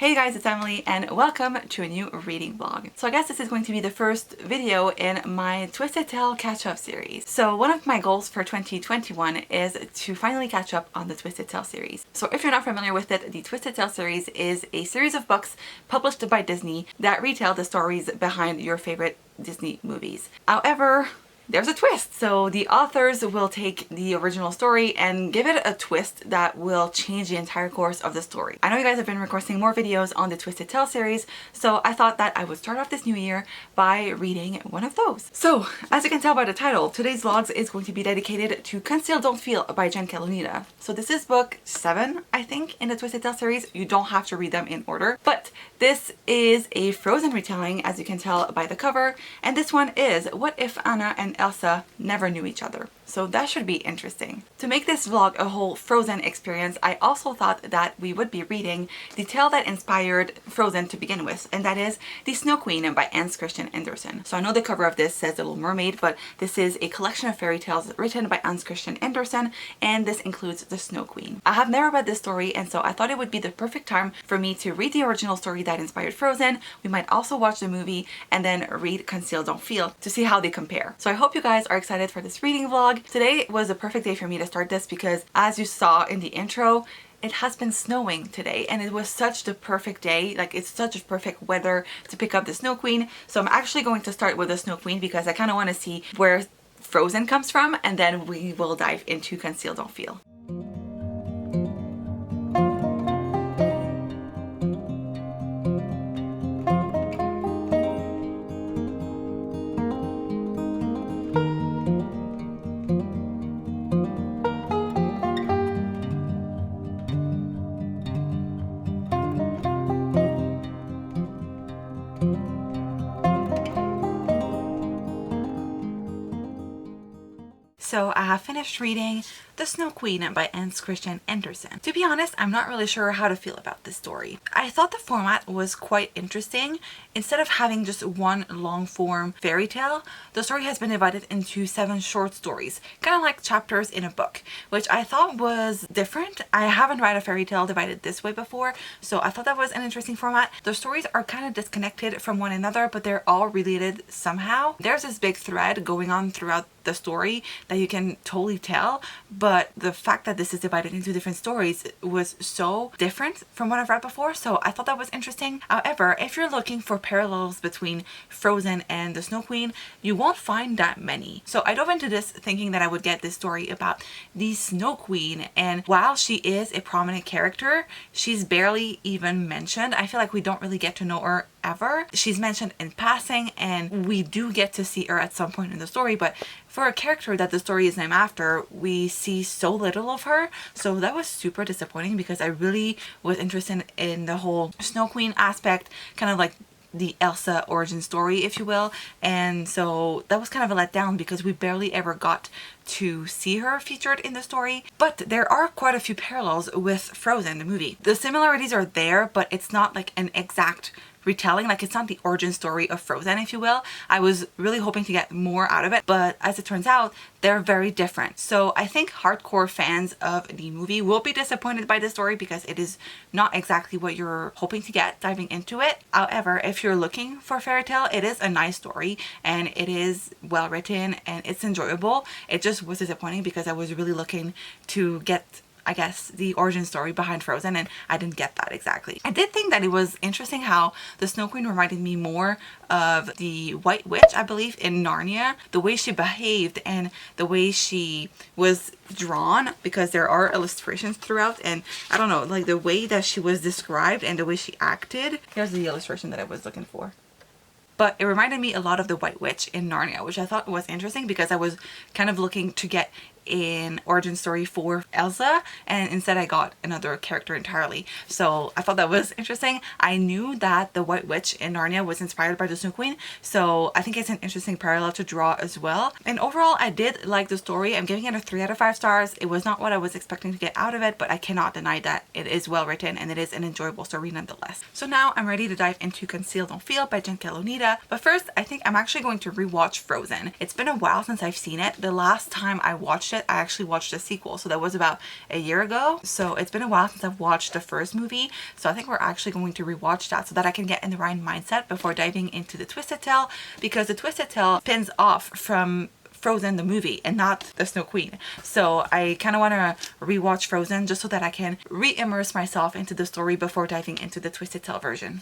Hey guys, it's Emily and welcome to a new reading vlog. So I guess this is going to be the first video in my Twisted Tale catch-up series. So one of my goals for 2021 is to finally catch up on the Twisted Tale series. So if you're not familiar with it, the Twisted Tale series is a series of books published by Disney that retell the stories behind your favorite Disney movies. However, there's a twist. So the authors will take the original story and give it a twist that will change the entire course of the story. I know you guys have been requesting more videos on the Twisted Tale series, so I thought that I would start off this new year by reading one of those. So as you can tell by the title, today's vlogs is going to be dedicated to Conceal, Don't Feel by Jen Calonita. So this is book 7, I think, in the Twisted Tale series. You don't have to read them in order, but this is a Frozen retelling, as you can tell by the cover, and this one is What If Anna and Elsa Never Knew Each Other. So that should be interesting. To make this vlog a whole Frozen experience, I also thought that we would be reading the tale that inspired Frozen to begin with, and that is The Snow Queen by Hans Christian Andersen. So I know the cover of this says The Little Mermaid, but this is a collection of fairy tales written by Hans Christian Andersen, and this includes The Snow Queen. I have never read this story, and so I thought it would be the perfect time for me to read the original story that inspired Frozen. We might also watch the movie and then read Conceal, Don't Feel to see how they compare. So I hope you guys are excited for this reading vlog. Today was a perfect day for me to start this because, as you saw in the intro, it has been snowing today and it was such the perfect day. Like, it's such a perfect weather to pick up the Snow Queen. So I'm actually going to start with the Snow Queen because I kind of want to see where Frozen comes from, and then we will dive into Conceal, Don't Feel. So I have finished reading The Snow Queen by Hans Christian Andersen. To be honest, I'm not really sure how to feel about this story. I thought the format was quite interesting. Instead of having just one long form fairy tale, the story has been divided into 7 short stories, kind of like chapters in a book, which I thought was different. I haven't read a fairy tale divided this way before, so I thought that was an interesting format. The stories are kind of disconnected from one another, but they're all related somehow. There's this big thread going on throughout the story that you can totally tell, but the fact that this is divided into different stories was so different from what I've read before, so I thought that was interesting. However, if you're looking for parallels between Frozen and the Snow Queen, you won't find that many. So I dove into this thinking that I would get this story about the Snow Queen, and while she is a prominent character, she's barely even mentioned. I feel like we don't really get to know her ever. She's mentioned in passing and we do get to see her at some point in the story, but for a character that the story is named after, we see so little of her. So that was super disappointing because I really was interested in the whole Snow Queen aspect, kind of like the Elsa origin story, if you will. And so that was kind of a letdown because we barely ever got to see her featured in the story. But there are quite a few parallels with Frozen, the movie. The similarities are there, but it's not like an exact retelling. Like, it's not the origin story of Frozen, if you will. I was really hoping to get more out of it, but as it turns out, they're very different. So I think hardcore fans of the movie will be disappointed by the story because it is not exactly what you're hoping to get diving into it. However, if you're looking for a fairy tale, it is a nice story and it is well written and it's enjoyable. It just was disappointing because I was really looking to get, I guess, the origin story behind Frozen, and I didn't get that exactly. I did think that it was interesting how the Snow Queen reminded me more of the White Witch, I believe, in Narnia. The way she behaved and the way she was drawn, because there are illustrations throughout, and I don't know, like the way that she was described and the way she acted. Here's the illustration that I was looking for. But it reminded me a lot of the White Witch in Narnia, which I thought was interesting because I was kind of looking to get an origin story for Elsa, and instead I got another character entirely. So I thought that was interesting. I knew that the White Witch in Narnia was inspired by the Snow Queen, so I think it's an interesting parallel to draw as well. And overall, I did like the story. I'm giving it a 3 out of 5 stars. It was not what I was expecting to get out of it, but I cannot deny that it is well written and it is an enjoyable story nonetheless. So now I'm ready to dive into Conceal, Don't Feel by Jen Calonita. But first, I think I'm actually going to rewatch Frozen. It's been a while since I've seen it. The last time I watched watched it, I actually watched the sequel. So that was about a year ago. So it's been a while since I've watched the first movie. So I think we're actually going to rewatch that so that I can get in the right mindset before diving into the Twisted Tale, because the Twisted Tale pins off from Frozen the movie and not the Snow Queen. So I kind of want to rewatch Frozen just so that I can re-immerse myself into the story before diving into the Twisted Tale version.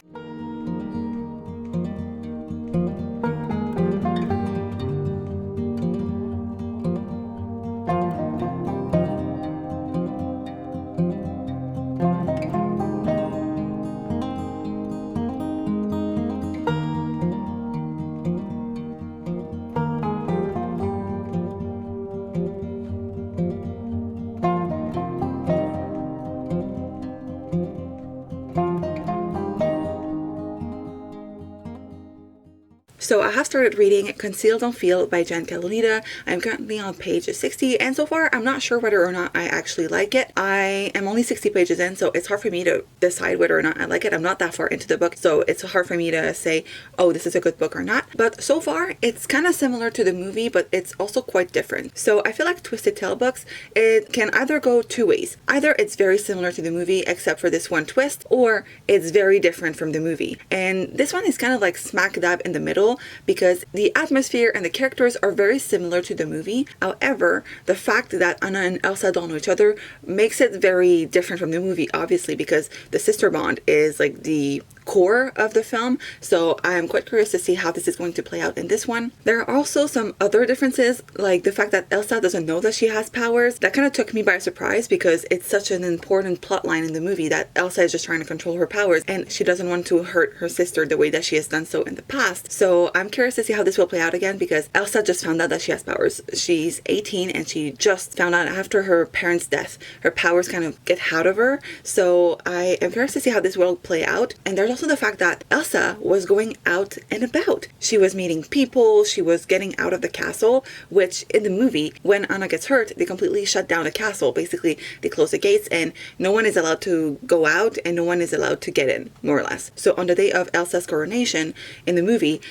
So I have started reading Conceal, Don't Feel by Jen Calonita. I'm currently on page 60, and so far I'm not sure whether or not I actually like it. I am only 60 pages in, so it's hard for me to decide whether or not I like it. I'm not that far into the book, so it's hard for me to say, oh, this is a good book or not. But so far, it's kind of similar to the movie, but it's also quite different. So I feel like Twisted Tale books, it can either go two ways. Either it's very similar to the movie, except for this one twist, or it's very different from the movie. And this one is kind of like smack dab in the middle, because the atmosphere and the characters are very similar to the movie. However, the fact that Anna and Elsa don't know each other makes it very different from the movie, obviously, because the sister bond is like the core of the film. So I'm quite curious to see how this is going to play out in this one. There are also some other differences, like the fact that Elsa doesn't know that she has powers. That kind of took me by surprise because it's such an important plot line in the movie that Elsa is just trying to control her powers and she doesn't want to hurt her sister the way that she has done so in the past. So I'm curious to see how this will play out again, because Elsa just found out that she has powers. She's 18 and she just found out after her parents' death. Her powers kind of get out of her. So I am curious to see how this will play out. And there's also the fact that Elsa was going out and about. She was meeting people, she was getting out of the castle, which in the movie, when Anna gets hurt, they completely shut down the castle. Basically, they close the gates and no one is allowed to go out and no one is allowed to get in, more or less. So on the day of Elsa's coronation in the movie,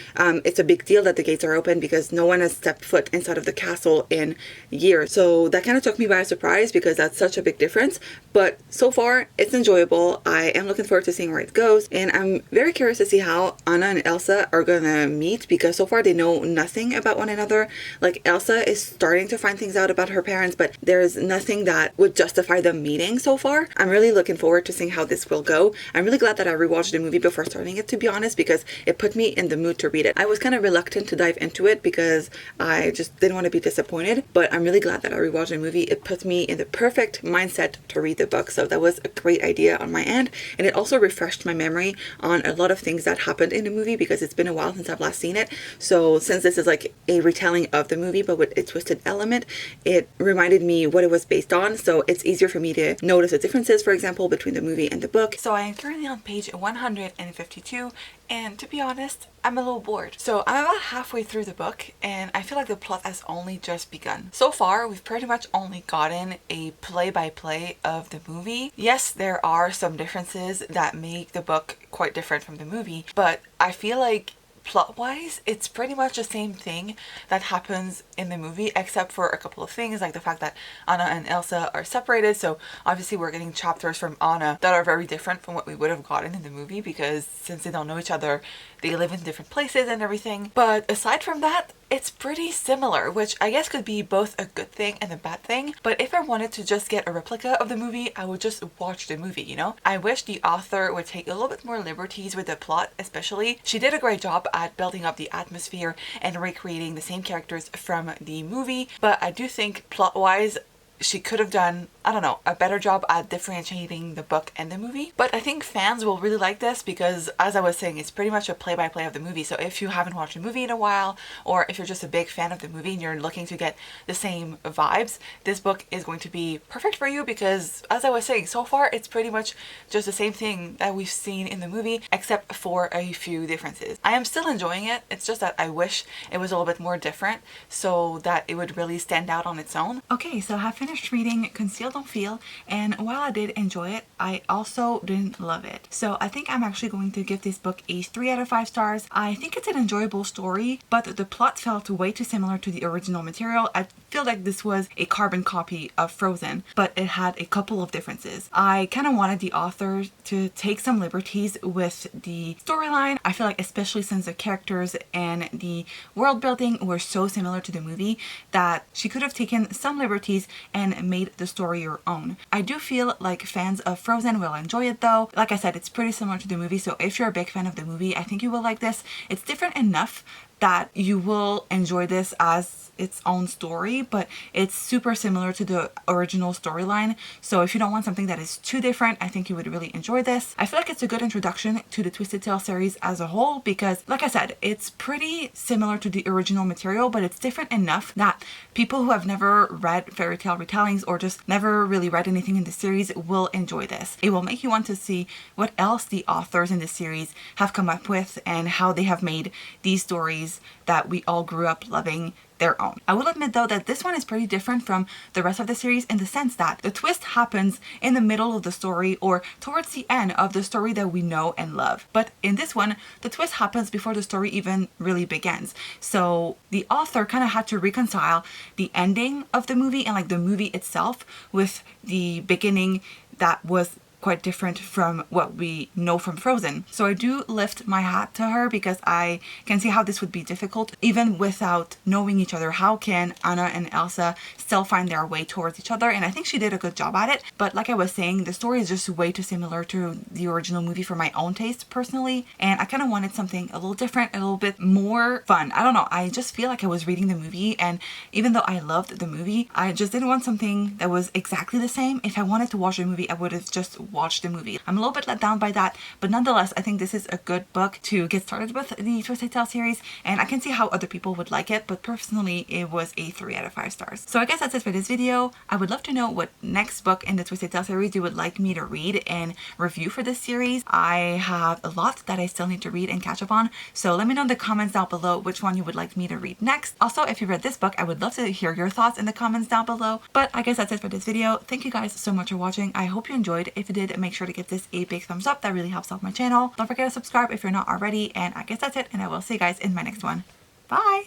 it's a big deal that the gates are open because no one has stepped foot inside of the castle in years. So that kind of took me by surprise because that's such a big difference. But so far, it's enjoyable. I am looking forward to seeing where it goes. And I'm very curious to see how Anna and Elsa are gonna meet, because so far they know nothing about one another. Like, Elsa is starting to find things out about her parents, but there's nothing that would justify them meeting so far. I'm really looking forward to seeing how this will go. I'm really glad that I rewatched the movie before starting it, to be honest, because it put me in the mood to read it. I was kind of reluctant to dive into it because I just didn't want to be disappointed, but I'm really glad that I rewatched the movie. It put me in the perfect mindset to read the book, so that was a great idea on my end, and it also refreshed my memory on a lot of things that happened in the movie because it's been a while since I've last seen it. So since this is like a retelling of the movie but with a twisted element, it reminded me what it was based on, so it's easier for me to notice the differences, for example, between the movie and the book. So I am currently on page 152, and to be honest, I'm a little bored. So I'm about halfway through the book and I feel like the plot has only just begun. So far, we've pretty much only gotten a play-by-play of the movie. Yes, there are some differences that make the book quite different from the movie, but I feel like plot-wise, it's pretty much the same thing that happens in the movie, except for a couple of things, like the fact that Anna and Elsa are separated. So obviously we're getting chapters from Anna that are very different from what we would have gotten in the movie, because since they don't know each other, they live in different places and everything. But aside from that, it's pretty similar, which I guess could be both a good thing and a bad thing. But if I wanted to just get a replica of the movie, I would just watch the movie, you know? I wish the author would take a little bit more liberties with the plot, especially. She did a great job at building up the atmosphere and recreating the same characters from the movie, but I do think plot-wise, she could have done, I don't know, a better job at differentiating the book and the movie. But I think fans will really like this because, as I was saying, it's pretty much a play-by-play of the movie. So if you haven't watched the movie in a while, or if you're just a big fan of the movie and you're looking to get the same vibes, this book is going to be perfect for you because, as I was saying, so far it's pretty much just the same thing that we've seen in the movie, except for a few differences. I am still enjoying it. It's just that I wish it was a little bit more different so that it would really stand out on its own. Okay, so I have finished finished reading Conceal, Don't Feel, and while I did enjoy it, I also didn't love it. So I think I'm actually going to give this book a 3 out of 5 stars. I think it's an enjoyable story, but the plot felt way too similar to the original material. I feel like this was a carbon copy of Frozen, but it had a couple of differences. I kind of wanted the author to take some liberties with the storyline. I feel like especially since the characters and the world building were so similar to the movie that she could have taken some liberties and made the story your own. I do feel like fans of Frozen will enjoy it though. Like I said, it's pretty similar to the movie, so if you're a big fan of the movie, I think you will like this. It's different enough that you will enjoy this as its own story, but it's super similar to the original storyline. So if you don't want something that is too different, I think you would really enjoy this. I feel like it's a good introduction to the Twisted Tale series as a whole because, like I said, it's pretty similar to the original material, but it's different enough that people who have never read fairy tale retellings or just never really read anything in the series will enjoy this. It will make you want to see what else the authors in the series have come up with and how they have made these stories that we all grew up loving their own. I will admit though that this one is pretty different from the rest of the series in the sense that the twist happens in the middle of the story or towards the end of the story that we know and love. But in this one, the twist happens before the story even really begins. So the author kind of had to reconcile the ending of the movie and like the movie itself with the beginning that was quite different from what we know from Frozen. So I do lift my hat to her because I can see how this would be difficult even without knowing each other. How can Anna and Elsa still find their way towards each other? And I think she did a good job at it. But like I was saying, the story is just way too similar to the original movie for my own taste personally. And I kind of wanted something a little different, a little bit more fun. I don't know. I just feel like I was reading the movie, and even though I loved the movie, I just didn't want something that was exactly the same. If I wanted to watch a movie, I would have just watch the movie. I'm a little bit let down by that, but nonetheless, I think this is a good book to get started with the Twisted Tale series, and I can see how other people would like it, but personally, it was a 3 out of 5 stars. So I guess that's it for this video. I would love to know what next book in the Twisted Tale series you would like me to read and review for this series. I have a lot that I still need to read and catch up on, so let me know in the comments down below which one you would like me to read next. Also, if you read this book, I would love to hear your thoughts in the comments down below, but I guess that's it for this video. Thank you guys so much for watching. I hope you enjoyed. If you did, make sure to give this a big thumbs up. That really helps out my channel. Don't forget to subscribe if you're not already, and I guess that's it, and I will see you guys in my next one. Bye!